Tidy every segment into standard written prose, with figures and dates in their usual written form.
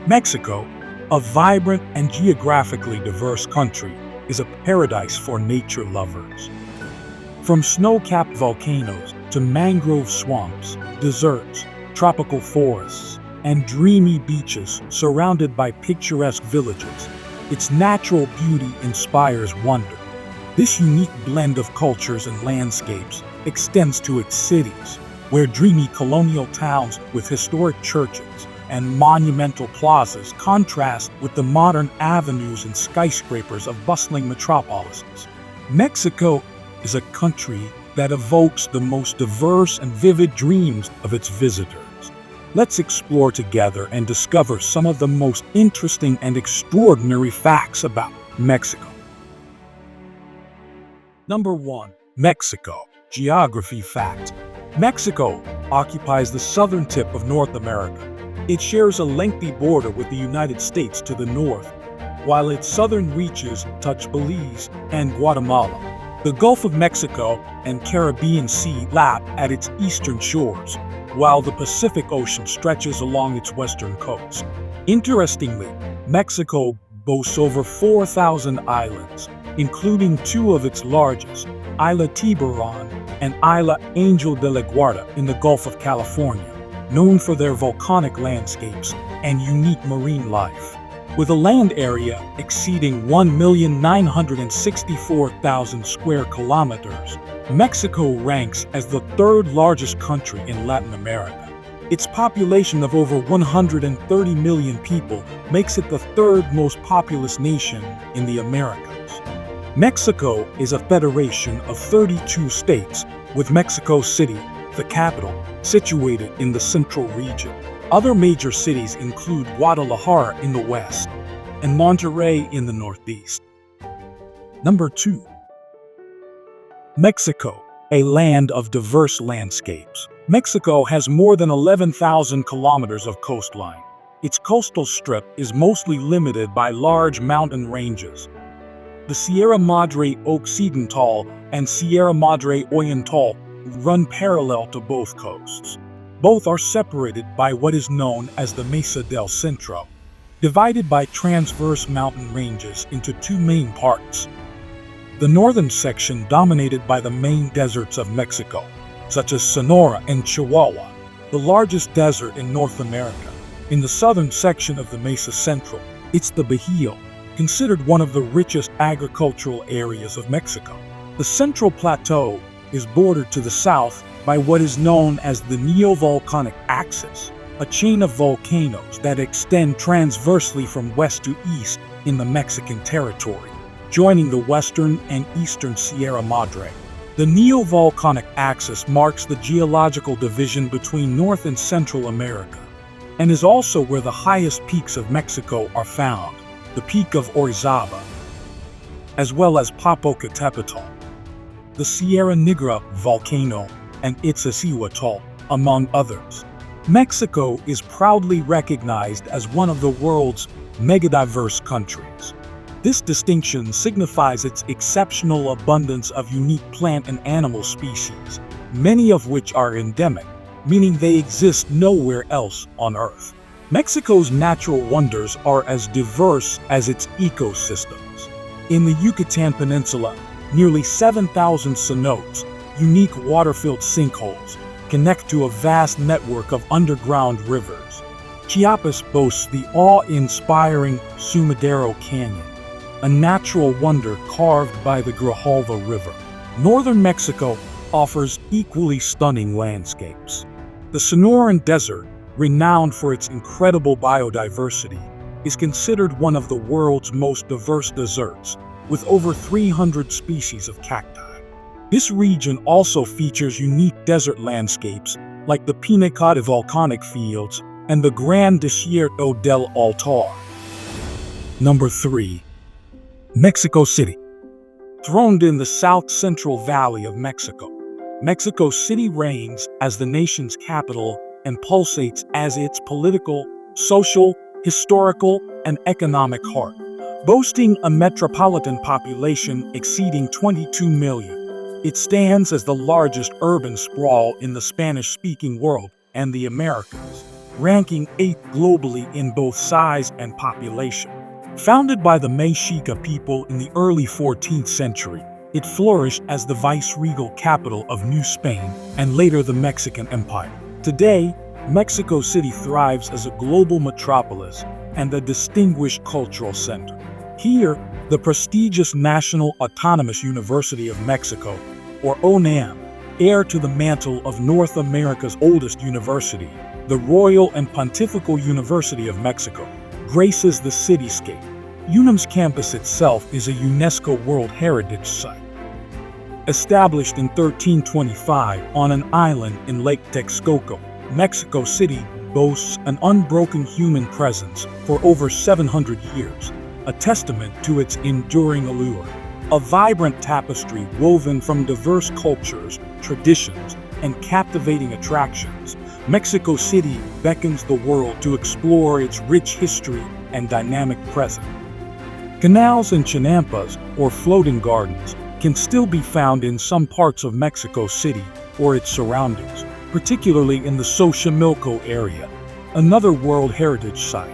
Mexico, a vibrant and geographically diverse country, is a paradise for nature lovers. From snow-capped volcanoes to mangrove swamps, deserts, tropical forests, and dreamy beaches surrounded by picturesque villages, its natural beauty inspires wonder. This unique blend of cultures and landscapes extends to its cities, where dreamy colonial towns with historic churches and monumental plazas contrast with the modern avenues and skyscrapers of bustling metropolises. Mexico is a country that evokes the most diverse and vivid dreams of its visitors. Let's explore together and discover some of the most interesting and extraordinary facts about Mexico. Number 1. Mexico. Geography fact. Mexico occupies the southern tip of North America. It shares a lengthy border with the United States to the north, while its southern reaches touch Belize and Guatemala. The Gulf of Mexico and Caribbean Sea lap at its eastern shores, while the Pacific Ocean stretches along its western coast. Interestingly, Mexico boasts over 4,000 islands, including two of its largest, Isla Tiburon and Isla Angel de la Guarda in the Gulf of California, known for their volcanic landscapes and unique marine life. With a land area exceeding 1,964,000 square kilometers, Mexico ranks as the third largest country in Latin America. Its population of over 130 million people makes it the third most populous nation in the Americas. Mexico is a federation of 32 states, with Mexico City, the capital, situated in the central region. Other major cities include Guadalajara in the west and Monterrey in the northeast. Number 2. Mexico, a land of diverse landscapes. Mexico has more than 11,000 kilometers of coastline. Its coastal strip is mostly limited by large mountain ranges. The Sierra Madre Occidental and Sierra Madre Oriental run parallel to both coasts. Both are separated by what is known as the Mesa del Centro, divided by transverse mountain ranges into two main parts. The northern section dominated by the main deserts of Mexico, such as Sonora and Chihuahua, the largest desert in North America. In the southern section of the Mesa Central, it's the Bajío, considered one of the richest agricultural areas of Mexico. The Central Plateau is bordered to the south by what is known as the Neovolcanic Axis, a chain of volcanoes that extend transversely from west to east in the Mexican territory, joining the western and eastern Sierra Madre. The Neovolcanic Axis marks the geological division between North and Central America, and is also where the highest peaks of Mexico are found, the Peak of Orizaba, as well as Popocatépetl, the Sierra Negra volcano, and Iztaccíhuatl, among others. Mexico is proudly recognized as one of the world's megadiverse countries. This distinction signifies its exceptional abundance of unique plant and animal species, many of which are endemic, meaning they exist nowhere else on Earth. Mexico's natural wonders are as diverse as its ecosystems. In the Yucatan Peninsula, nearly 7,000 cenotes, unique water-filled sinkholes, connect to a vast network of underground rivers. Chiapas boasts the awe-inspiring Sumidero Canyon, a natural wonder carved by the Grijalva River. Northern Mexico offers equally stunning landscapes. The Sonoran Desert, renowned for its incredible biodiversity, is considered one of the world's most diverse deserts, with over 300 species of cacti. This region also features unique desert landscapes like the Pinacate volcanic fields and the Gran Desierto del Altar. Number 3. Mexico City. Throned in the south-central valley of Mexico, Mexico City reigns as the nation's capital and pulsates as its political, social, historical, and economic heart. Boasting a metropolitan population exceeding 22 million, it stands as the largest urban sprawl in the Spanish-speaking world and the Americas. ranking 8th globally in both size and population. Founded by the Mexica people in the early 14th century, it flourished as the viceregal capital of New Spain and later the Mexican Empire. Today, Mexico City thrives as a global metropolis and a distinguished cultural center. Here, the prestigious National Autonomous University of Mexico, or UNAM, heir to the mantle of North America's oldest university, the Royal and Pontifical University of Mexico, graces the cityscape. UNAM's campus itself is a UNESCO World Heritage Site. Established in 1325 on an island in Lake Texcoco, Mexico City boasts an unbroken human presence for over 700 years, a testament to its enduring allure. A vibrant tapestry woven from diverse cultures, traditions, and captivating attractions, Mexico City beckons the world to explore its rich history and dynamic present. Canals and chinampas, or floating gardens, can still be found in some parts of Mexico City or its surroundings, particularly in the Xochimilco area, another World Heritage Site.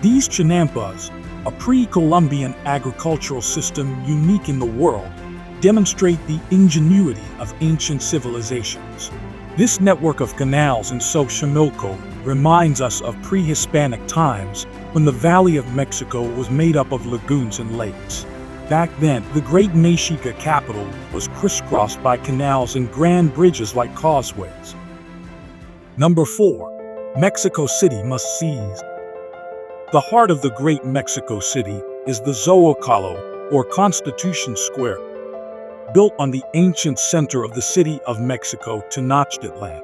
These chinampas, a pre-Columbian agricultural system unique in the world, demonstrate the ingenuity of ancient civilizations. This network of canals in Xochimilco reminds us of pre-Hispanic times when the Valley of Mexico was made up of lagoons and lakes. Back then, the great Mexica capital was crisscrossed by canals and grand bridges like causeways. Number 4. Mexico City must-sees. The heart of the great Mexico City is the Zócalo, or Constitution Square, built on the ancient center of the city of Mexico, Tenochtitlan.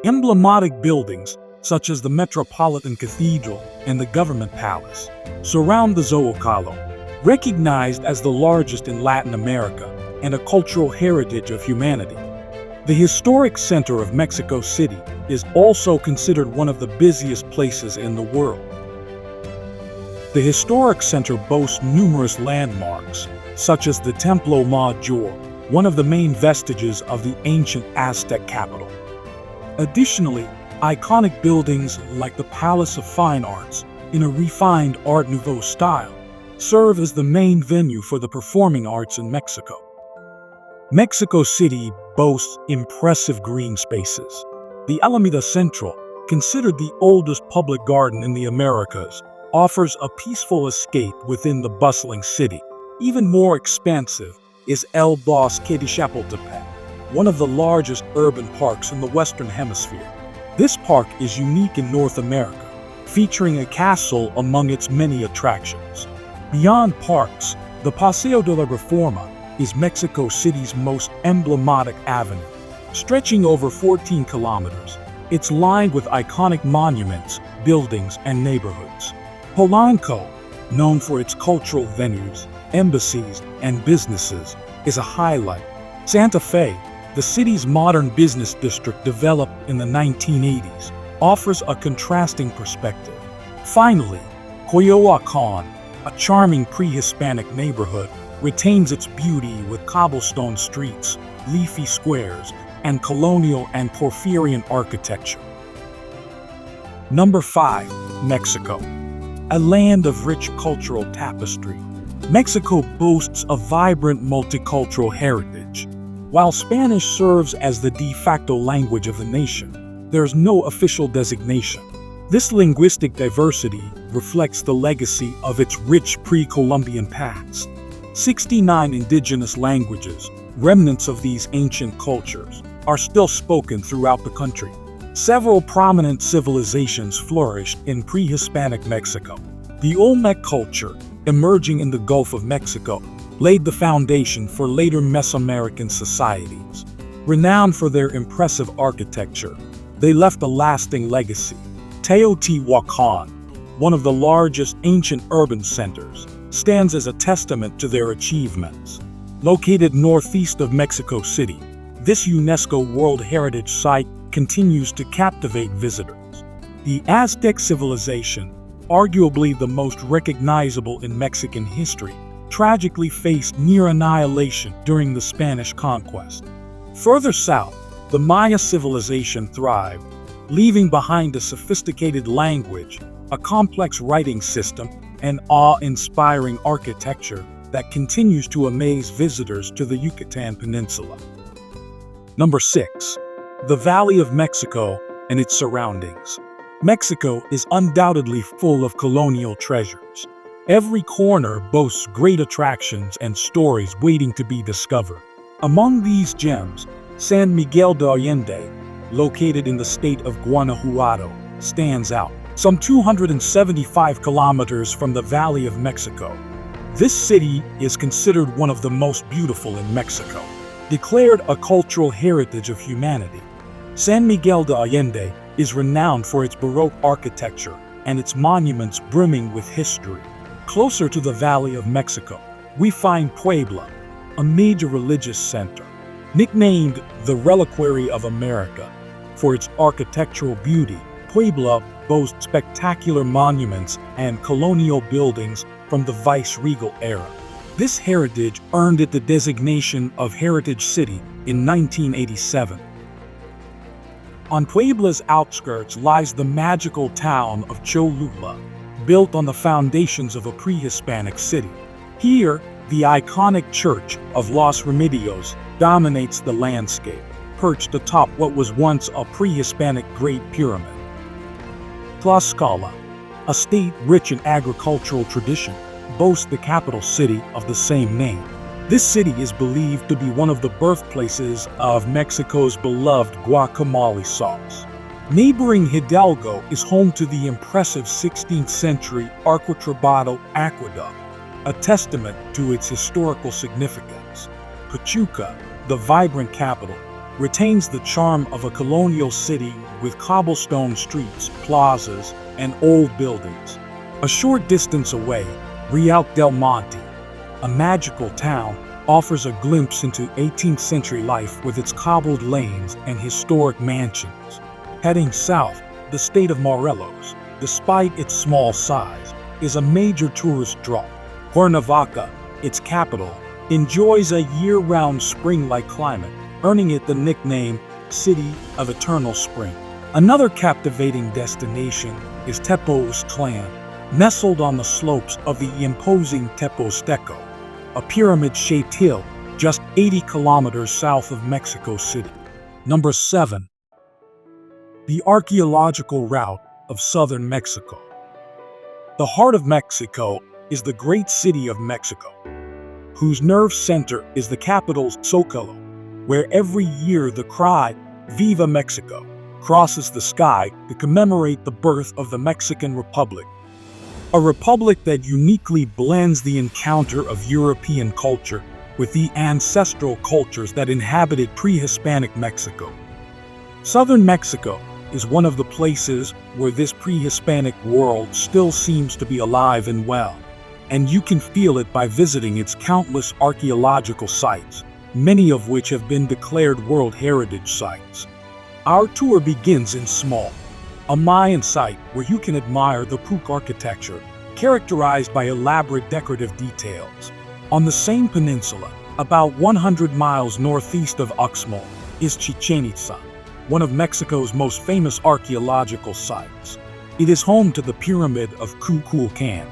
Emblematic buildings, such as the Metropolitan Cathedral and the Government Palace, surround the Zócalo, recognized as the largest in Latin America and a cultural heritage of humanity. The historic center of Mexico City is also considered one of the busiest places in the world. The historic center boasts numerous landmarks, such as the Templo Mayor, one of the main vestiges of the ancient Aztec capital. Additionally, iconic buildings like the Palace of Fine Arts, in a refined Art Nouveau style, serve as the main venue for the performing arts in Mexico. Mexico City boasts impressive green spaces. The Alameda Central, considered the oldest public garden in the Americas, offers a peaceful escape within the bustling city. Even more expansive is El Bosque de Chapultepec, one of the largest urban parks in the Western Hemisphere. This park is unique in North America, featuring a castle among its many attractions. Beyond parks, the Paseo de la Reforma is Mexico City's most emblematic avenue. Stretching over 14 kilometers, it's lined with iconic monuments, buildings, and neighborhoods. Polanco, known for its cultural venues, embassies, and businesses, is a highlight. Santa Fe, the city's modern business district developed in the 1980s, offers a contrasting perspective. Finally, Coyoacán, a charming pre-Hispanic neighborhood, retains its beauty with cobblestone streets, leafy squares, and colonial and Porphyrian architecture. Number 5. Mexico. A land of rich cultural tapestry. Mexico boasts a vibrant multicultural heritage. While Spanish serves as the de facto language of the nation, there is no official designation. This linguistic diversity reflects the legacy of its rich pre-Columbian past. 69 indigenous languages, remnants of these ancient cultures, are still spoken throughout the country. Several prominent civilizations flourished in pre-Hispanic Mexico. The Olmec culture, emerging in the Gulf of Mexico, laid the foundation for later Mesoamerican societies. Renowned for their impressive architecture, they left a lasting legacy. Teotihuacan, one of the largest ancient urban centers, stands as a testament to their achievements. Located northeast of Mexico City, this UNESCO World Heritage Site continues to captivate visitors. The Aztec civilization, arguably the most recognizable in Mexican history, tragically faced near annihilation during the Spanish conquest. Further south, the Maya civilization thrived, leaving behind a sophisticated language, a complex writing system, and awe-inspiring architecture that continues to amaze visitors to the Yucatan Peninsula. Number 6. The Valley of Mexico and its surroundings. Mexico is undoubtedly full of colonial treasures. Every corner boasts great attractions and stories waiting to be discovered. Among these gems, San Miguel de Allende, located in the state of Guanajuato, stands out, some 275 kilometers from the Valley of Mexico. This city is considered one of the most beautiful in Mexico, declared a cultural heritage of humanity. San Miguel de Allende is renowned for its Baroque architecture and its monuments brimming with history. Closer to the Valley of Mexico, we find Puebla, a major religious center. Nicknamed the Reliquary of America for its architectural beauty, Puebla boasts spectacular monuments and colonial buildings from the viceregal era. This heritage earned it the designation of Heritage City in 1987. On Puebla's outskirts lies the magical town of Cholula, built on the foundations of a pre-Hispanic city. Here, the iconic Church of Los Remedios dominates the landscape, perched atop what was once a pre-Hispanic Great Pyramid. Tlaxcala, a state rich in agricultural tradition, boasts the capital city of the same name. This city is believed to be one of the birthplaces of Mexico's beloved guacamole sauce. Neighboring Hidalgo is home to the impressive 16th century Arquitratado Aqueduct, a testament to its historical significance. Pachuca, the vibrant capital, retains the charm of a colonial city with cobblestone streets, plazas, and old buildings. A short distance away, Real del Monte, a magical town, offers a glimpse into 18th century life with its cobbled lanes and historic mansions. Heading south, the state of Morelos, despite its small size, is a major tourist draw. Cuernavaca, its capital, enjoys a year-round spring-like climate, earning it the nickname City of Eternal Spring. Another captivating destination is Tepoztlan, nestled on the slopes of the imposing Teposteco, a pyramid-shaped hill just 80 kilometers south of Mexico City. Number 7. The archaeological route of southern Mexico. The heart of Mexico is the great city of Mexico, whose nerve center is the capital's Zócalo, where every year the cry, "Viva Mexico," crosses the sky to commemorate the birth of the Mexican Republic. A republic that uniquely blends the encounter of European culture with the ancestral cultures that inhabited pre-Hispanic Mexico. Southern Mexico is one of the places where this pre-Hispanic world still seems to be alive and well, and you can feel it by visiting its countless archaeological sites, many of which have been declared World Heritage Sites. Our tour begins in Small, a Mayan site where you can admire the Puc architecture, characterized by elaborate decorative details. On the same peninsula, about 100 miles northeast of Uxmal, is Chichen Itza, one of Mexico's most famous archaeological sites. It is home to the Pyramid of Kukulkan,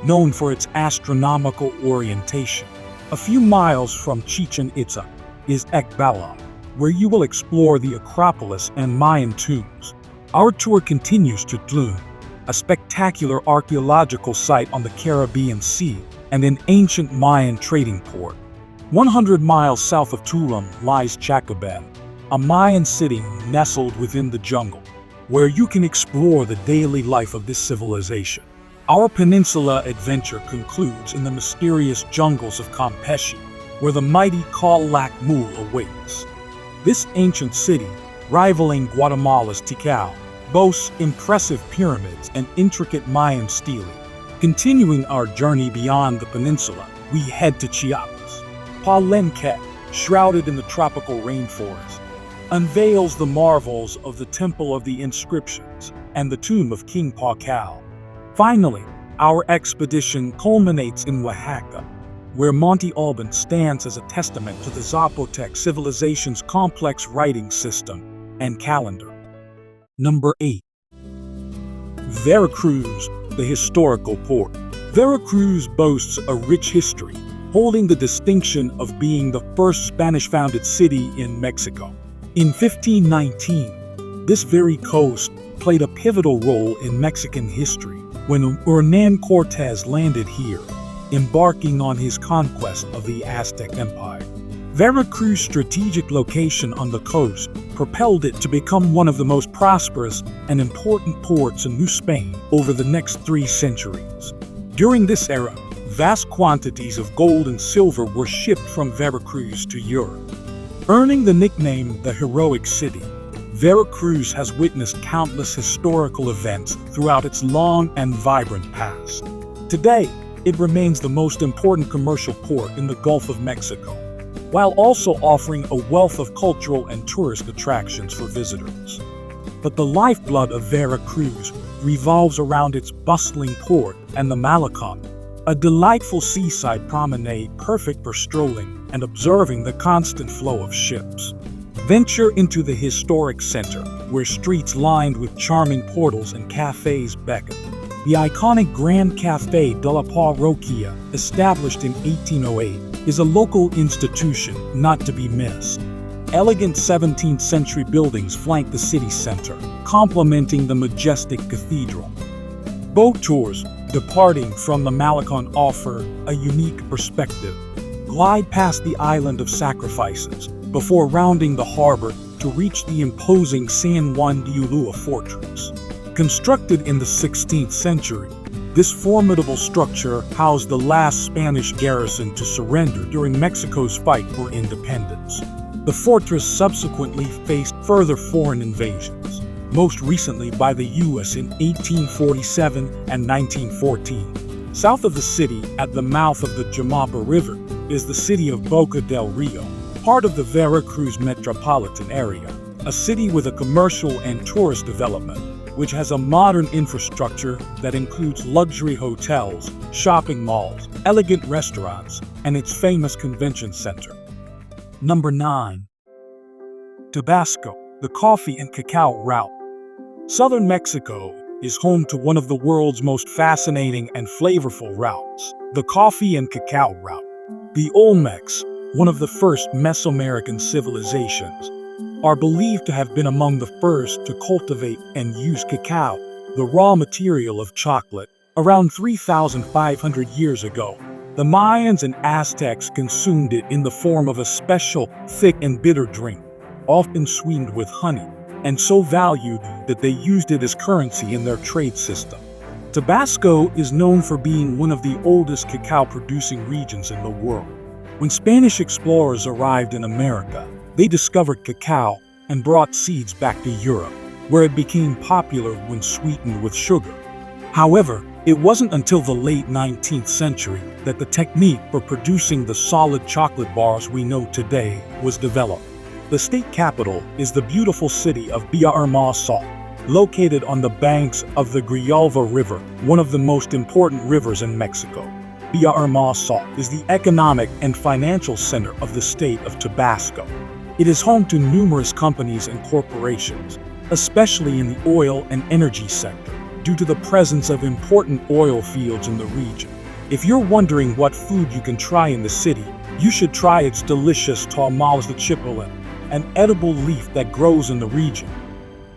known for its astronomical orientation. A few miles from Chichen Itza is Ekbalam, where you will explore the Acropolis and Mayan tombs. Our tour continues to Tulum, a spectacular archaeological site on the Caribbean Sea and an ancient Mayan trading port. 100 miles south of Tulum lies Chacaben, a Mayan city nestled within the jungle, where you can explore the daily life of this civilization. Our peninsula adventure concludes in the mysterious jungles of Campeche, where the mighty Calakmul awaits. This ancient city, rivaling Guatemala's Tikal, boasts impressive pyramids and intricate Mayan stelae. Continuing our journey beyond the peninsula, we head to Chiapas. Palenque, shrouded in the tropical rainforest, unveils the marvels of the Temple of the Inscriptions and the tomb of King Pacal. Finally, our expedition culminates in Oaxaca, where Monte Alban stands as a testament to the Zapotec civilization's complex writing system and calendar. Number 8. Veracruz, the historical port. Veracruz boasts a rich history, holding the distinction of being the first Spanish-founded city in Mexico. In 1519, this very coast played a pivotal role in Mexican history when Hernán Cortés landed here, embarking on his conquest of the Aztec Empire. Veracruz's strategic location on the coast propelled it to become one of the most prosperous and important ports in New Spain over the next 3 centuries. During this era, vast quantities of gold and silver were shipped from Veracruz to Europe. Earning the nickname the Heroic City, Veracruz has witnessed countless historical events throughout its long and vibrant past. Today, it remains the most important commercial port in the Gulf of Mexico, while also offering a wealth of cultural and tourist attractions for visitors. But the lifeblood of Veracruz revolves around its bustling port and the Malecón, a delightful seaside promenade perfect for strolling and observing the constant flow of ships. Venture into the historic center, where streets lined with charming portals and cafes beckon. The iconic Grand Café de la Parroquia, established in 1808, is a local institution not to be missed. Elegant 17th century buildings flank the city center, complementing the majestic cathedral. Boat tours departing from the Malecón offer a unique perspective. Glide past the island of sacrifices before rounding the harbor to reach the imposing San Juan de Ulúa fortress. Constructed in the 16th century, this formidable structure housed the last Spanish garrison to surrender during Mexico's fight for independence. The fortress subsequently faced further foreign invasions, most recently by the U.S. in 1847 and 1914. South of the city, at the mouth of the Jamapa River, is the city of Boca del Rio, part of the Veracruz metropolitan area, a city with a commercial and tourist development, which has a modern infrastructure that includes luxury hotels, shopping malls, elegant restaurants, and its famous convention center. Number 9. Tabasco, the coffee and cacao route. Southern Mexico is home to one of the world's most fascinating and flavorful routes, the coffee and cacao route. The Olmecs, one of the first Mesoamerican civilizations, are believed to have been among the first to cultivate and use cacao, the raw material of chocolate, around 3,500 years ago. The Mayans and Aztecs consumed it in the form of a special, thick and bitter drink, often sweetened with honey, and so valued that they used it as currency in their trade system. Tabasco is known for being one of the oldest cacao-producing regions in the world. When Spanish explorers arrived in America, they discovered cacao and brought seeds back to Europe, where it became popular when sweetened with sugar. However, it wasn't until the late 19th century that the technique for producing the solid chocolate bars we know today was developed. The state capital is the beautiful city of Villahermosa, located on the banks of the Grijalva River, one of the most important rivers in Mexico. Villahermosa is the economic and financial center of the state of Tabasco. It is home to numerous companies and corporations, especially in the oil and energy sector, due to the presence of important oil fields in the region. If you're wondering what food you can try in the city, you should try its delicious tamales de chipolín, an edible leaf that grows in the region,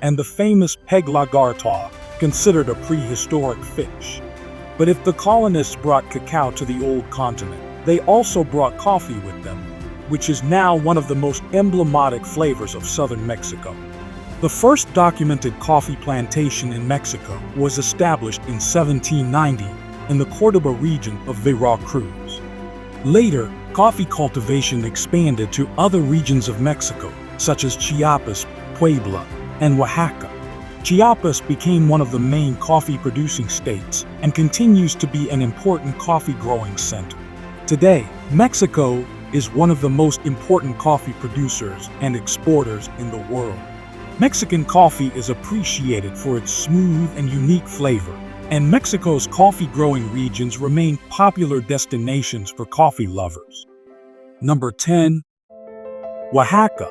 and the famous peg lagarto, considered a prehistoric fish. But if the colonists brought cacao to the old continent, they also brought coffee with them, which is now one of the most emblematic flavors of southern Mexico. The first documented coffee plantation in Mexico was established in 1790 in the Córdoba region of Veracruz. Later, coffee cultivation expanded to other regions of Mexico, such as Chiapas, Puebla, and Oaxaca. Chiapas became one of the main coffee-producing states and continues to be an important coffee-growing center. Today, Mexico is one of the most important coffee producers and exporters in the world. Mexican coffee is appreciated for its smooth and unique flavor, and Mexico's coffee-growing regions remain popular destinations for coffee lovers. Number 10. Oaxaca.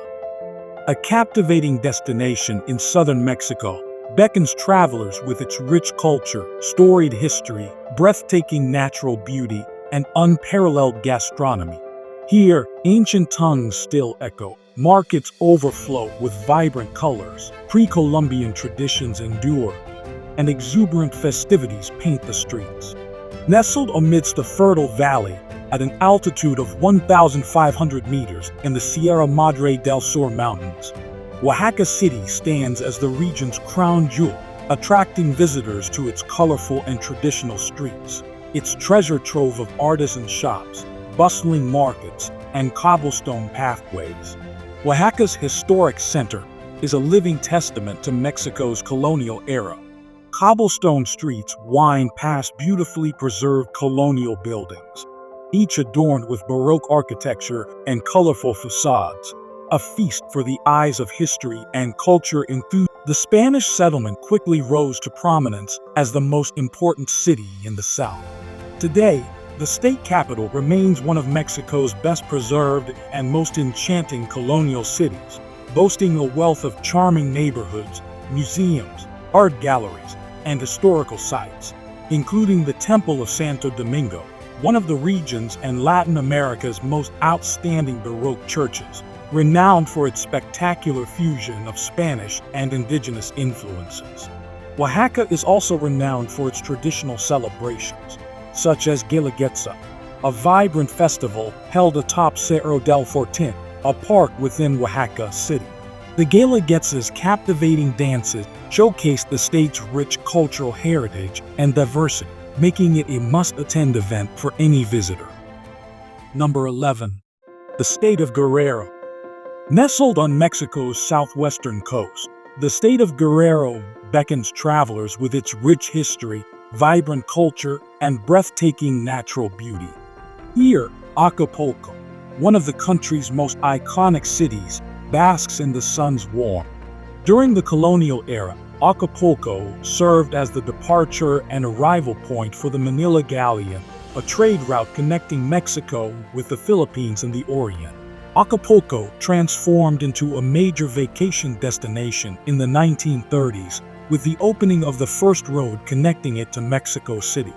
A captivating destination in southern Mexico, beckons travelers with its rich culture, storied history, breathtaking natural beauty, and unparalleled gastronomy. Here, ancient tongues still echo, markets overflow with vibrant colors, pre-Columbian traditions endure, and exuberant festivities paint the streets. Nestled amidst a fertile valley, at an altitude of 1,500 meters in the Sierra Madre del Sur mountains, Oaxaca City stands as the region's crown jewel, attracting visitors to its colorful and traditional streets. Its treasure trove of artisan shops, bustling markets, and cobblestone pathways. Oaxaca's historic center is a living testament to Mexico's colonial era. Cobblestone streets wind past beautifully preserved colonial buildings, each adorned with Baroque architecture and colorful facades, a feast for the eyes of history and culture enthusiasts. The Spanish settlement quickly rose to prominence as the most important city in the South. Today, the state capital remains one of Mexico's best preserved and most enchanting colonial cities, boasting a wealth of charming neighborhoods, museums, art galleries, and historical sites, including the Temple of Santo Domingo, one of the region's and Latin America's most outstanding Baroque churches, renowned for its spectacular fusion of Spanish and indigenous influences. Oaxaca is also renowned for its traditional celebrations, such as Guelaguetza, a vibrant festival held atop Cerro del Fortín, a park within Oaxaca City. The Guelaguetza's captivating dances showcase the state's rich cultural heritage and diversity, making it a must-attend event for any visitor. Number 11. The state of Guerrero. Nestled on Mexico's southwestern coast, the state of Guerrero beckons travelers with its rich history, vibrant culture, and breathtaking natural beauty. Here, Acapulco, one of the country's most iconic cities, basks in the sun's warmth. During the colonial era, Acapulco served as the departure and arrival point for the Manila Galleon, a trade route connecting Mexico with the Philippines and the Orient. Acapulco transformed into a major vacation destination in the 1930s with the opening of the first road connecting it to Mexico City.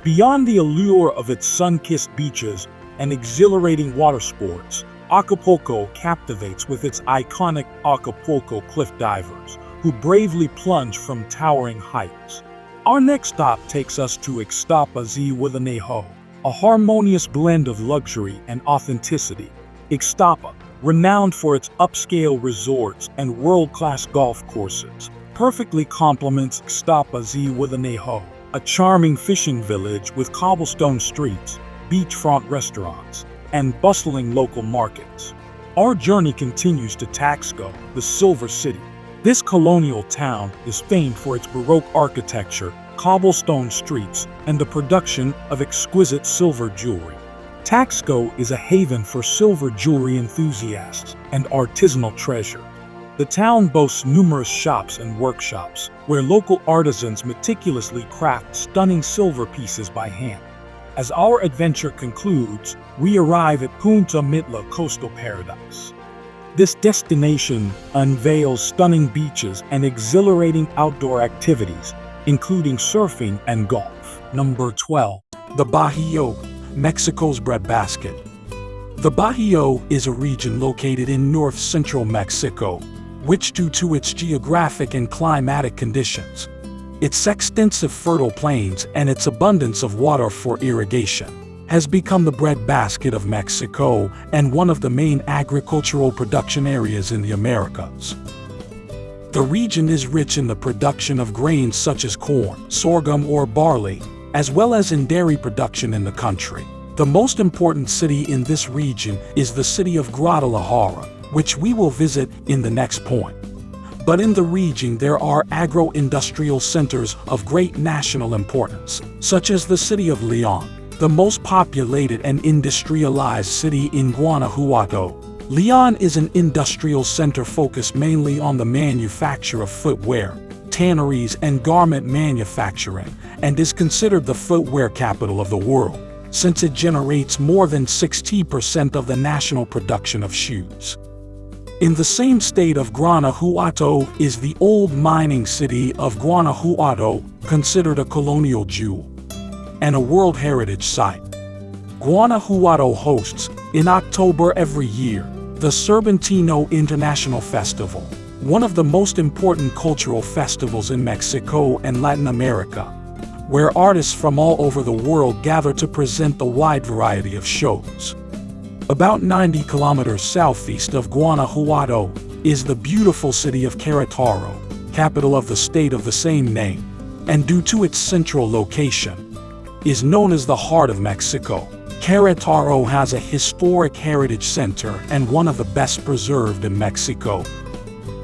Beyond the allure of its sun-kissed beaches and exhilarating water sports, Acapulco captivates with its iconic Acapulco cliff divers, who bravely plunge from towering heights. Our next stop takes us to Ixtapa Zihuatanejo, a harmonious blend of luxury and authenticity. Ixtapa, renowned for its upscale resorts and world-class golf courses, perfectly complements Ixtapa Zihuatanejo, a charming fishing village with cobblestone streets, beachfront restaurants, and bustling local markets. Our journey continues to Taxco, the Silver City. This colonial town is famed for its Baroque architecture, cobblestone streets, and the production of exquisite silver jewelry. Taxco is a haven for silver jewelry enthusiasts and artisanal treasure. The town boasts numerous shops and workshops, where local artisans meticulously craft stunning silver pieces by hand. As our adventure concludes, we arrive at Punta Mitla Coastal Paradise. This destination unveils stunning beaches and exhilarating outdoor activities, including surfing and golf. Number 12. The Bajío, Mexico's breadbasket. The Bajío is a region located in north-central Mexico, which, due to its geographic and climatic conditions, its extensive fertile plains, and its abundance of water for irrigation, has become the breadbasket of Mexico and one of the main agricultural production areas in the Americas. The region is rich in the production of grains such as corn, sorghum, or barley, as well as in dairy production in the country. The most important city in this region is the city of Guadalajara, which we will visit in the next point. But in the region there are agro-industrial centers of great national importance, such as the city of León, the most populated and industrialized city in Guanajuato. León is an industrial center focused mainly on the manufacture of footwear, tanneries, and garment manufacturing, and is considered the footwear capital of the world, since it generates more than 60% of the national production of shoes. In the same state of Guanajuato is the old mining city of Guanajuato, considered a colonial jewel and a World Heritage Site. Guanajuato hosts, in October every year, the Cervantino International Festival, one of the most important cultural festivals in Mexico and Latin America, where artists from all over the world gather to present a wide variety of shows. About 90 kilometers southeast of Guanajuato is the beautiful city of Querétaro, capital of the state of the same name, and due to its central location, is known as the heart of Mexico. Querétaro has a historic heritage center and one of the best preserved in Mexico,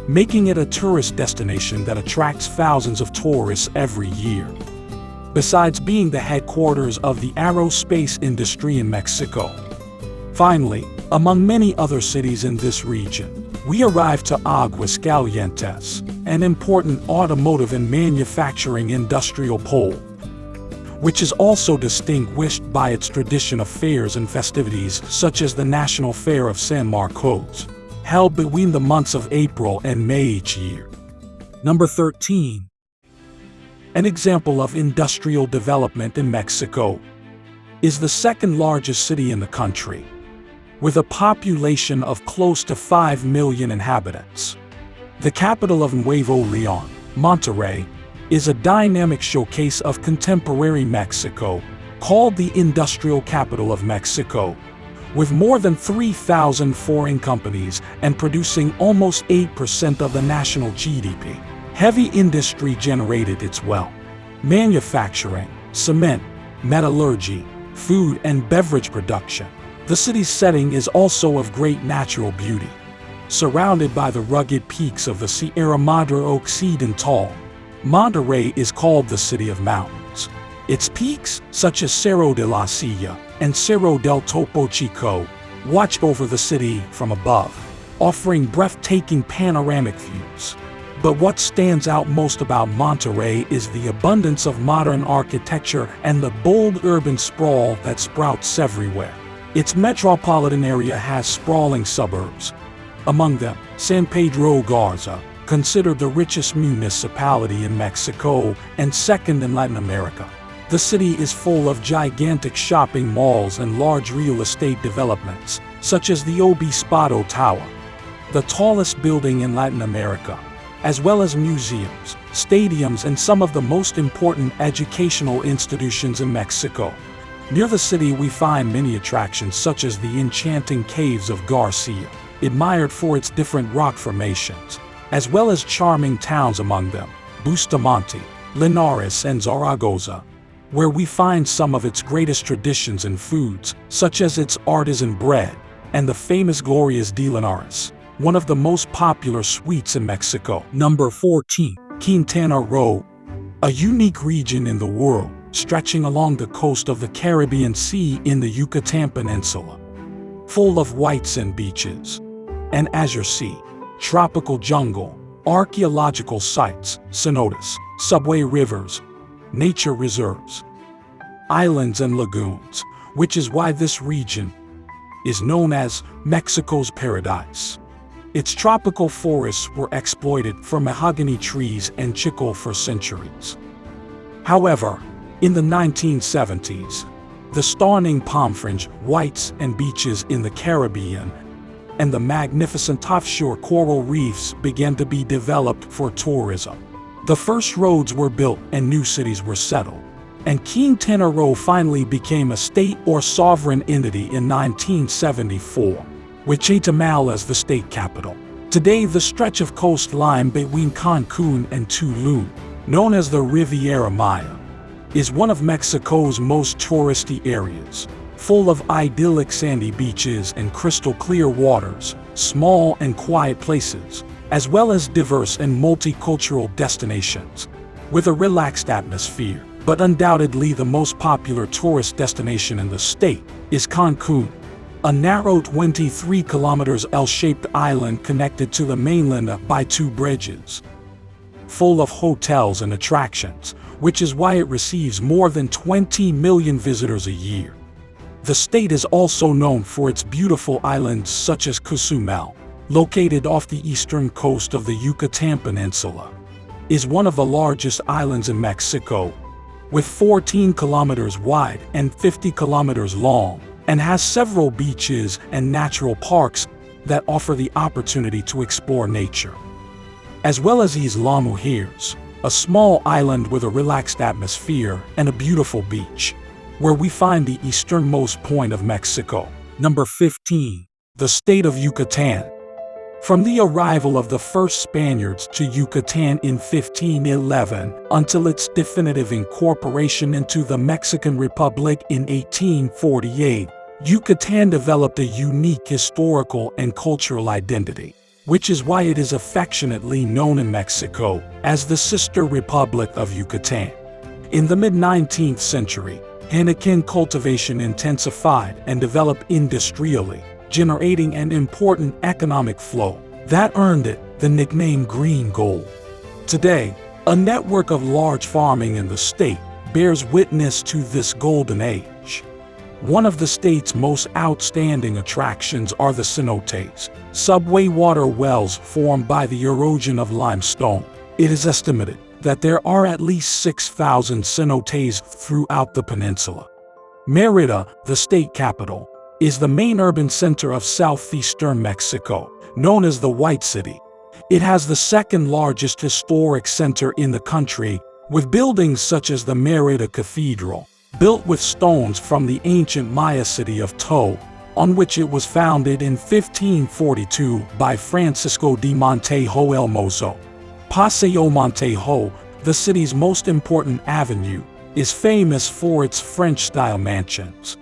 making it a tourist destination that attracts thousands of tourists every year. Besides being the headquarters of the aerospace industry in Mexico. Finally, among many other cities in this region, we arrive to Aguascalientes, an important automotive and manufacturing industrial pole, which is also distinguished by its tradition of fairs and festivities such as the National Fair of San Marcos, held between the months of April and May each year. Number 13. An example of industrial development in Mexico is the second largest city in the country, with a population of close to 5 million inhabitants. The capital of Nuevo León, Monterrey, is a dynamic showcase of contemporary Mexico, called the Industrial Capital of Mexico, with more than 3,000 foreign companies and producing almost 8% of the national GDP. Heavy industry generated its wealth. Manufacturing, cement, metallurgy, food and beverage production. The city's setting is also of great natural beauty, surrounded by the rugged peaks of the Sierra Madre Occidental. Monterrey is called the City of Mountains. Its peaks, such as Cerro de la Silla and Cerro del Topo Chico, watch over the city from above, offering breathtaking panoramic views. But what stands out most about Monterrey is the abundance of modern architecture and the bold urban sprawl that sprouts everywhere. Its metropolitan area has sprawling suburbs, among them San Pedro Garza, considered the richest municipality in Mexico and second in Latin America. The city is full of gigantic shopping malls and large real estate developments, such as the Obispado Tower, the tallest building in Latin America, as well as museums, stadiums, and some of the most important educational institutions in Mexico. Near the city we find many attractions such as the enchanting caves of Garcia, admired for its different rock formations, as well as charming towns among them, Bustamante, Linares and Zaragoza, where we find some of its greatest traditions and foods, such as its artisan bread, and the famous Glorias de Linares, one of the most popular sweets in Mexico. Number 14. Quintana Roo, a unique region in the world, stretching along the coast of the Caribbean Sea in the Yucatan Peninsula, full of white sand beaches, an azure sea, tropical jungle, archaeological sites, cenotes, subway rivers, nature reserves, islands and lagoons, which is why this region is known as Mexico's paradise. Its tropical forests were exploited for mahogany trees and chicle for centuries. However, in the 1970s, the stunning palm fringe, whites and beaches in the Caribbean and the magnificent offshore coral reefs began to be developed for tourism. The first roads were built and new cities were settled, and Quintana Roo finally became a state or sovereign entity in 1974, with Chetumal as the state capital. Today, the stretch of coastline between Cancun and Tulum, known as the Riviera Maya, is one of Mexico's most touristy areas, full of idyllic sandy beaches and crystal clear waters, small and quiet places, as well as diverse and multicultural destinations, with a relaxed atmosphere. But undoubtedly the most popular tourist destination in the state is Cancun, a narrow 23 kilometers L-shaped island connected to the mainland by two bridges, full of hotels and attractions, which is why it receives more than 20 million visitors a year. The state is also known for its beautiful islands such as Cozumel, located off the eastern coast of the Yucatan Peninsula, is one of the largest islands in Mexico, with 14 kilometers wide and 50 kilometers long, and has several beaches and natural parks that offer the opportunity to explore nature. As well as Isla Mujeres, a small island with a relaxed atmosphere and a beautiful beach, where we find the easternmost point of Mexico. Number 15. The state of Yucatan. From the arrival of the first Spaniards to Yucatan in 1511 until its definitive incorporation into the Mexican Republic in 1848, Yucatan developed a unique historical and cultural identity, which is why it is affectionately known in Mexico as the Sister Republic of Yucatan. In the mid-19th century, henequen cultivation intensified and developed industrially, generating an important economic flow that earned it the nickname Green Gold. Today, a network of large farming in the state bears witness to this golden age. One of the state's most outstanding attractions are the cenotes, subway water wells formed by the erosion of limestone. It is estimated that there are at least 6,000 cenotes throughout the peninsula. Merida, the state capital, is the main urban center of southeastern Mexico, known as the White City. It has the second largest historic center in the country, with buildings such as the Merida Cathedral, built with stones from the ancient Maya city of To, on which it was founded in 1542 by Francisco de Montejo el Mozo. Paseo Montejo, the city's most important avenue, is famous for its French-style mansions.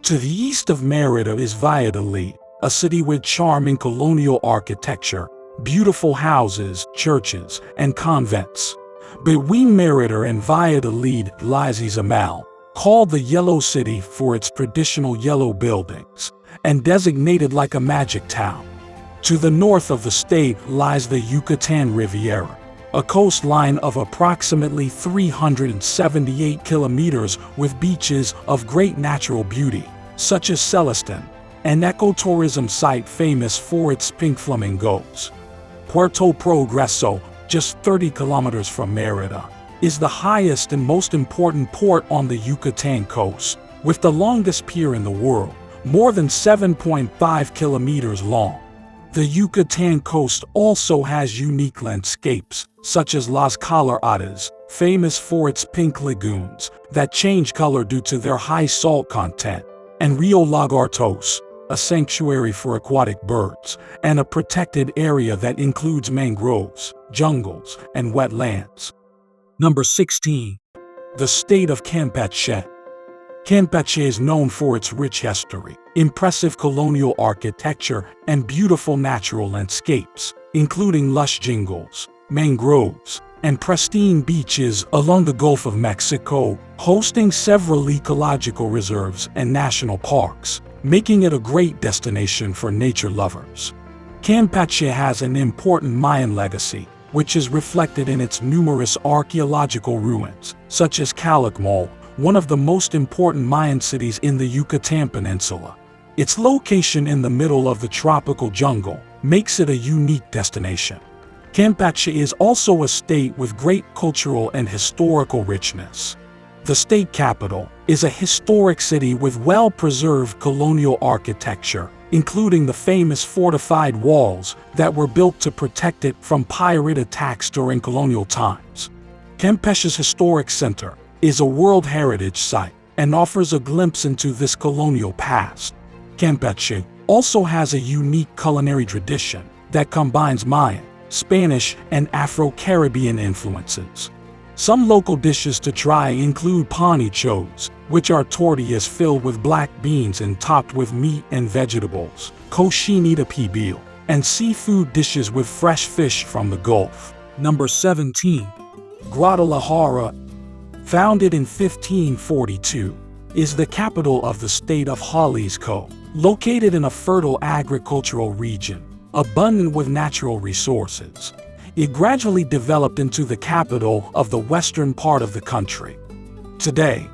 To the east of Merida is Valladolid, a city with charming colonial architecture, beautiful houses, churches, and convents. Between Merida and Valladolid lies Izamal, called the Yellow City for its traditional yellow buildings, and designated like a magic town. To the north of the state lies the Yucatan Riviera, a coastline of approximately 378 kilometers with beaches of great natural beauty, such as Celestine, an ecotourism site famous for its pink flamingos. Puerto Progreso, just 30 kilometers from Merida, is the highest and most important port on the Yucatan coast, with the longest pier in the world, more than 7.5 kilometers long. The Yucatan coast also has unique landscapes, such as Las Coloradas, famous for its pink lagoons that change color due to their high salt content, and Rio Lagartos, a sanctuary for aquatic birds, and a protected area that includes mangroves, jungles, and wetlands. Number 16. The state of Campeche. Campeche is known for its rich history, impressive colonial architecture, and beautiful natural landscapes, including lush jungles, mangroves, and pristine beaches along the Gulf of Mexico, hosting several ecological reserves and national parks, making it a great destination for nature lovers. Campeche has an important Mayan legacy, which is reflected in its numerous archaeological ruins, such as Calakmul, one of the most important Mayan cities in the Yucatan Peninsula. Its location in the middle of the tropical jungle makes it a unique destination. Campeche is also a state with great cultural and historical richness. The state capital is a historic city with well-preserved colonial architecture, including the famous fortified walls that were built to protect it from pirate attacks during colonial times. Campeche's historic center is a World Heritage Site and offers a glimpse into this colonial past. Campeche also has a unique culinary tradition that combines Mayan, Spanish, and Afro-Caribbean influences. Some local dishes to try include panichos, which are tortillas filled with black beans and topped with meat and vegetables, cochinita pibil, and seafood dishes with fresh fish from the Gulf. Number 17. Guadalajara, founded in 1542, is the capital of the state of Jalisco, located in a fertile agricultural region, abundant with natural resources. It gradually developed into the capital of the western part of the country. Today,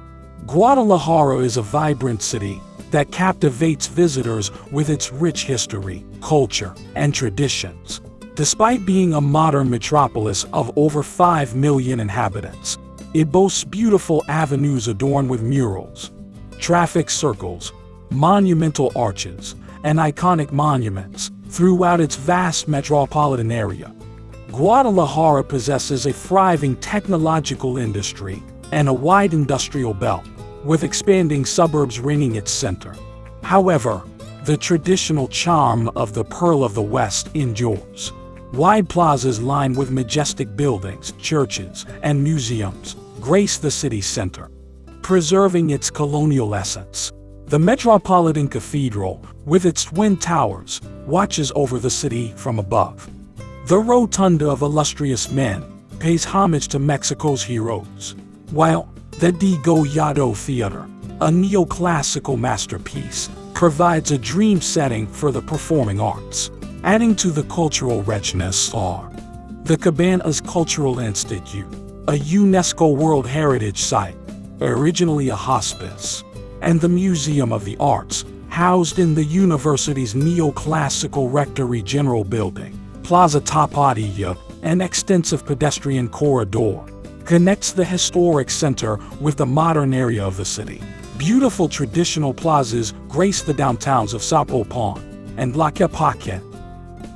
Guadalajara is a vibrant city, that captivates visitors with its rich history, culture, and traditions. Despite being a modern metropolis of over 5 million inhabitants, it boasts beautiful avenues adorned with murals, traffic circles, monumental arches, and iconic monuments throughout its vast metropolitan area. Guadalajara possesses a thriving technological industry and a wide industrial belt, with expanding suburbs ringing its center. However, the traditional charm of the Pearl of the West endures. Wide plazas lined with majestic buildings, churches, and museums grace the city's center, preserving its colonial essence. The Metropolitan Cathedral, with its twin towers, watches over the city from above. The Rotunda of Illustrious Men pays homage to Mexico's heroes, while the Degollado Theater, a neoclassical masterpiece, provides a dream setting for the performing arts. Adding to the cultural richness are the Cabanas Cultural Institute, a UNESCO World Heritage Site, originally a hospice, and the Museum of the Arts, housed in the university's neoclassical Rectory General Building. Plaza Tapatia, an extensive pedestrian corridor, connects the historic center with the modern area of the city. Beautiful traditional plazas grace the downtowns of Zapopan and Tlaquepaque,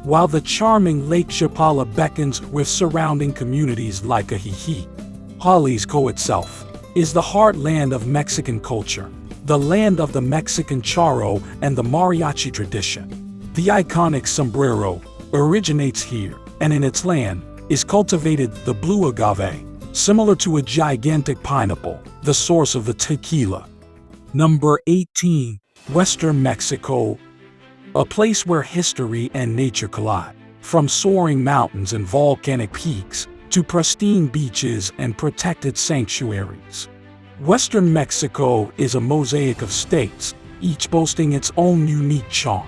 while the charming Lake Chapala beckons with surrounding communities like Ajijic. Jalisco itself is the heartland of Mexican culture, the land of the Mexican charro and the mariachi tradition. The iconic sombrero originates here, and in its land is cultivated the blue agave, similar to a gigantic pineapple, the source of the tequila. Number 18. Western Mexico, a place where history and nature collide. From soaring mountains and volcanic peaks to pristine beaches and protected sanctuaries, Western Mexico is a mosaic of states, each boasting its own unique charm.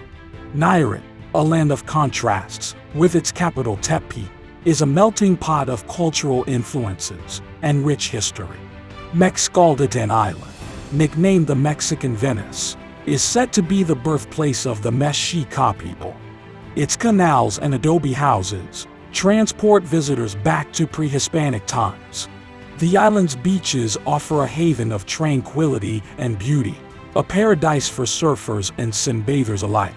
Nayarit, a land of contrasts, with its capital Tepic, is a melting pot of cultural influences and rich history. Mexcalditan Island, nicknamed the Mexican Venice, is said to be the birthplace of the Mexica people. Its canals and adobe houses transport visitors back to pre-Hispanic times. The island's beaches offer a haven of tranquility and beauty, a paradise for surfers and sunbathers alike.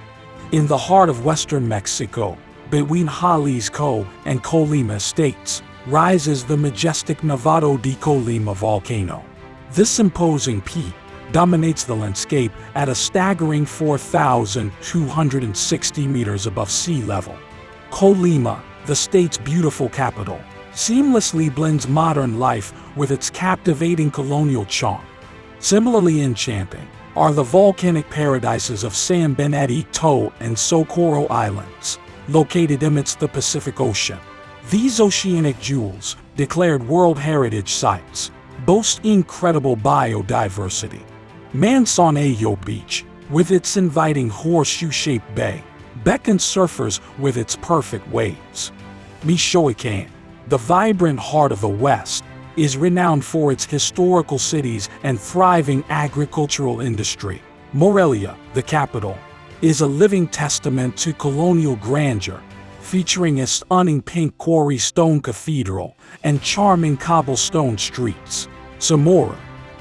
In the heart of western Mexico, between Jalisco and Colima states, rises the majestic Nevado de Colima volcano. This imposing peak dominates the landscape at a staggering 4,260 meters above sea level. Colima, the state's beautiful capital, seamlessly blends modern life with its captivating colonial charm. Similarly enchanting are the volcanic paradises of San Benedito and Socorro Islands, located amidst the Pacific Ocean. These oceanic jewels, declared World Heritage Sites, boast incredible biodiversity. Manzanillo Beach, with its inviting horseshoe-shaped bay, beckons surfers with its perfect waves. Michoacán, the vibrant heart of the West, is renowned for its historical cities and thriving agricultural industry. Morelia, the capital, is a living testament to colonial grandeur, featuring a stunning pink quarry stone cathedral and charming cobblestone streets. Zamora,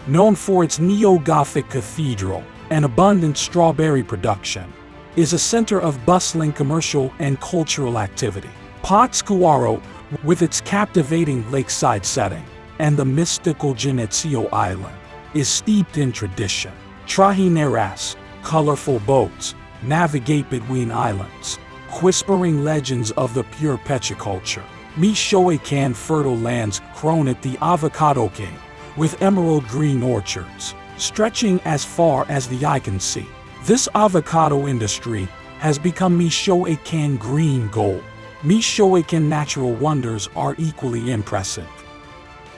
known for its neo-Gothic cathedral and abundant strawberry production, is a center of bustling commercial and cultural activity. Pátzcuaro, with its captivating lakeside setting, and the mystical Geneseo Island, is steeped in tradition. Trajineras, colorful boats, navigate between islands, whispering legends of the pure pechiculture. Michoacán fertile lands coronet the avocado king, with emerald green orchards, stretching as far as the eye can see. This avocado industry has become Michoacán green gold. Michoacán natural wonders are equally impressive.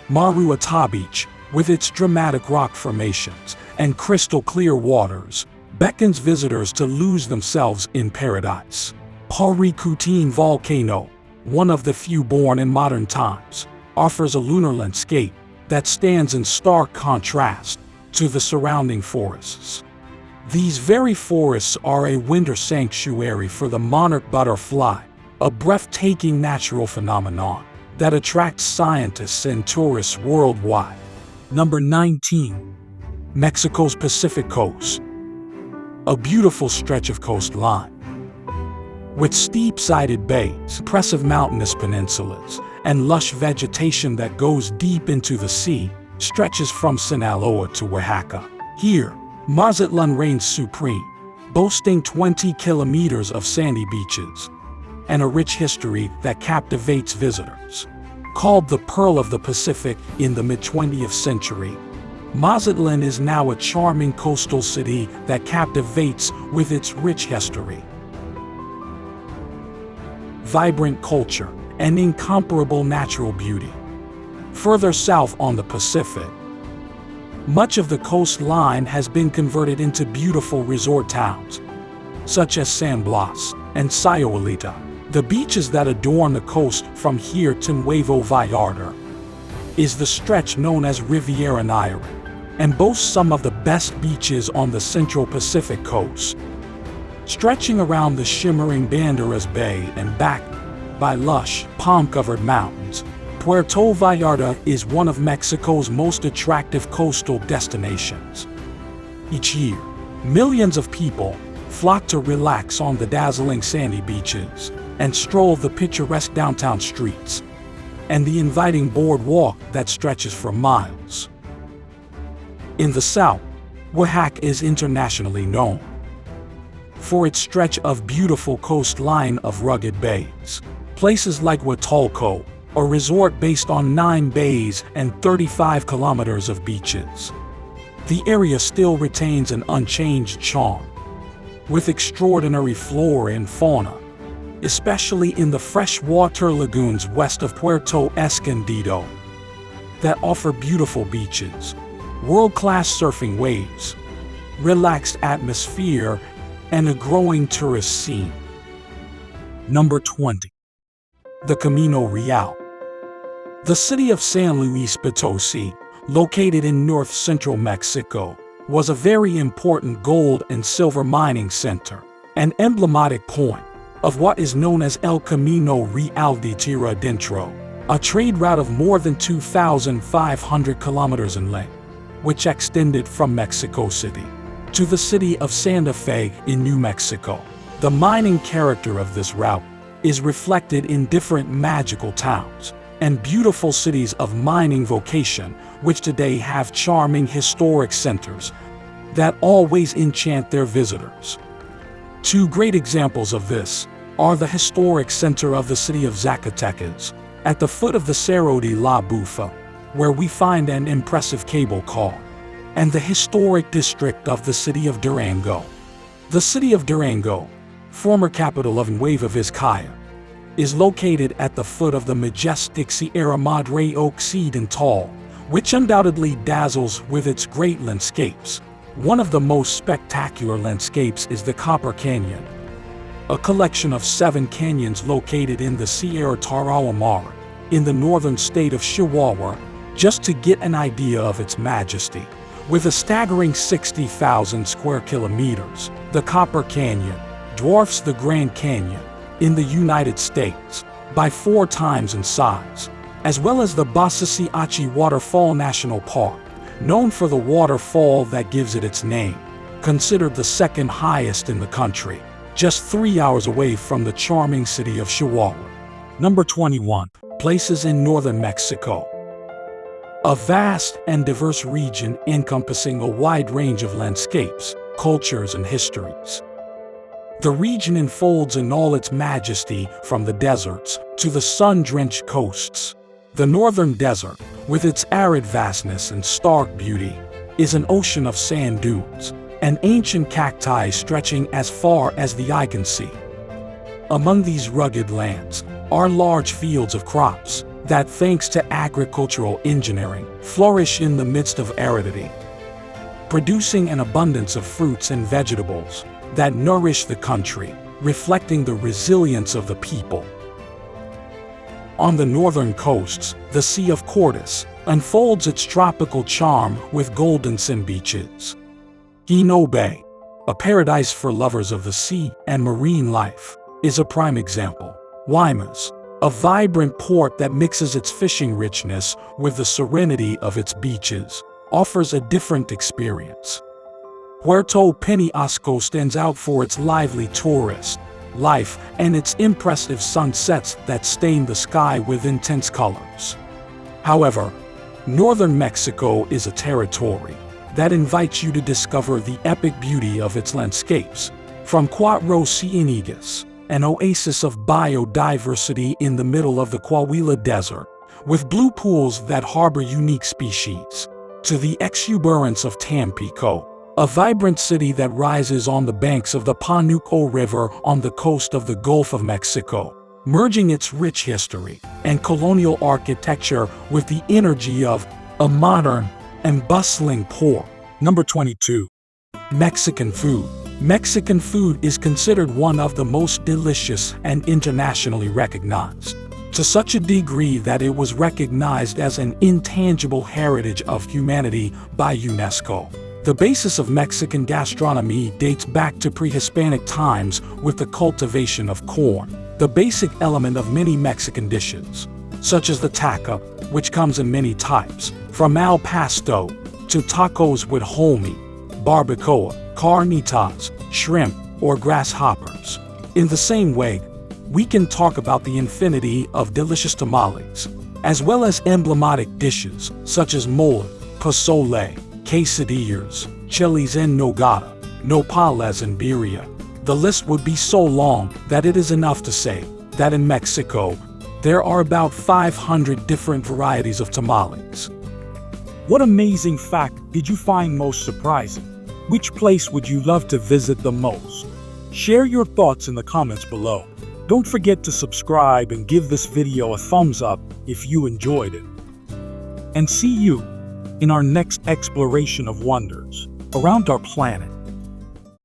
Maruata Beach, with its dramatic rock formations and crystal clear waters, beckons visitors to lose themselves in paradise. Paricutin volcano, one of the few born in modern times, offers a lunar landscape that stands in stark contrast to the surrounding forests. These very forests are a winter sanctuary for the monarch butterfly, a breathtaking natural phenomenon that attracts scientists and tourists worldwide. Number 19. Mexico's Pacific Coast. A beautiful stretch of coastline. With steep-sided bays, impressive mountainous peninsulas, and lush vegetation that goes deep into the sea, stretches from Sinaloa to Oaxaca. Here, Mazatlan reigns supreme, boasting 20 kilometers of sandy beaches and a rich history that captivates visitors. Called the Pearl of the Pacific in the mid-20th century, Mazatlan is now a charming coastal city that captivates with its rich history, vibrant culture, and incomparable natural beauty. Further south on the Pacific, much of the coastline has been converted into beautiful resort towns, such as San Blas and Sayulita. The beaches that adorn the coast from here to Nuevo Vallarta is the stretch known as Riviera Maya, and boasts some of the best beaches on the central Pacific coast. Stretching around the shimmering Banderas Bay and back by lush, palm-covered mountains, Puerto Vallarta is one of Mexico's most attractive coastal destinations. Each year, millions of people flock to relax on the dazzling sandy beaches and stroll the picturesque downtown streets and the inviting boardwalk that stretches for miles. In the south, Oaxaca is internationally known for its stretch of beautiful coastline of rugged bays. Places like Huatulco, a resort based on 9 bays and 35 kilometers of beaches. The area still retains an unchanged charm, with extraordinary flora and fauna, especially in the freshwater lagoons west of Puerto Escondido, that offer beautiful beaches, world-class surfing waves, relaxed atmosphere, and a growing tourist scene. Number 20. The Camino Real. The city of San Luis Potosi, located in north-central Mexico, was a very important gold and silver mining center, an emblematic point of what is known as El Camino Real de Tierra Adentro, a trade route of more than 2,500 kilometers in length, which extended from Mexico City to the city of Santa Fe in New Mexico. The mining character of this route is reflected in different magical towns and beautiful cities of mining vocation, which today have charming historic centers that always enchant their visitors. 2 great examples of this are the historic center of the city of Zacatecas, at the foot of the Cerro de la Bufa, where we find an impressive cable car, and the historic district of the city of Durango. The city of Durango, former capital of Nueva Vizcaya, is located at the foot of the majestic Sierra Madre Occidental, which undoubtedly dazzles with its great landscapes. One of the most spectacular landscapes is the Copper Canyon, a collection of 7 canyons located in the Sierra Tarahumara, in the northern state of Chihuahua. Just to get an idea of its majesty, with a staggering 60,000 square kilometers, the Copper Canyon dwarfs the Grand Canyon in the United States by 4 times in size, as well as the Basasiachi Waterfall National Park, known for the waterfall that gives it its name, considered the 2nd highest in the country, just 3 hours away from the charming city of Chihuahua. Number 21. Places in northern Mexico. A vast and diverse region encompassing a wide range of landscapes, cultures, and histories. The region unfolds in all its majesty from the deserts to the sun-drenched coasts. The northern desert, with its arid vastness and stark beauty, is an ocean of sand dunes and ancient cacti stretching as far as the eye can see. Among these rugged lands are large fields of crops that, thanks to agricultural engineering, flourish in the midst of aridity, producing an abundance of fruits and vegetables that nourish the country, reflecting the resilience of the people. On the northern coasts, the Sea of Cortés unfolds its tropical charm with golden sand beaches. Quino Bay, a paradise for lovers of the sea and marine life, is a prime example. Guaymas, a vibrant port that mixes its fishing richness with the serenity of its beaches, offers a different experience. Puerto Penasco stands out for its lively tourist life and its impressive sunsets that stain the sky with intense colors. However, northern Mexico is a territory that invites you to discover the epic beauty of its landscapes. From Cuatro Ciénegas, an oasis of biodiversity in the middle of the Coahuila Desert, with blue pools that harbor unique species, to the exuberance of Tampico, a vibrant city that rises on the banks of the Pánuco River on the coast of the Gulf of Mexico, merging its rich history and colonial architecture with the energy of a modern and bustling port. Number 22. Mexican food. Mexican food is considered one of the most delicious and internationally recognized, to such a degree that it was recognized as an intangible heritage of humanity by UNESCO. The basis of Mexican gastronomy dates back to pre-Hispanic times with the cultivation of corn, the basic element of many Mexican dishes, such as the taco, which comes in many types, from al pastor to tacos with homie, barbacoa, carnitas, shrimp, or grasshoppers. In the same way, we can talk about the infinity of delicious tamales, as well as emblematic dishes such as mole, pozole, quesadillas, chiles en nogada, nopales and birria. The list would be so long that it is enough to say that in Mexico, there are about 500 different varieties of tamales. What amazing fact did you find most surprising? Which place would you love to visit the most? Share your thoughts in the comments below. Don't forget to subscribe and give this video a thumbs up if you enjoyed it. And see you in our next exploration of wonders around our planet.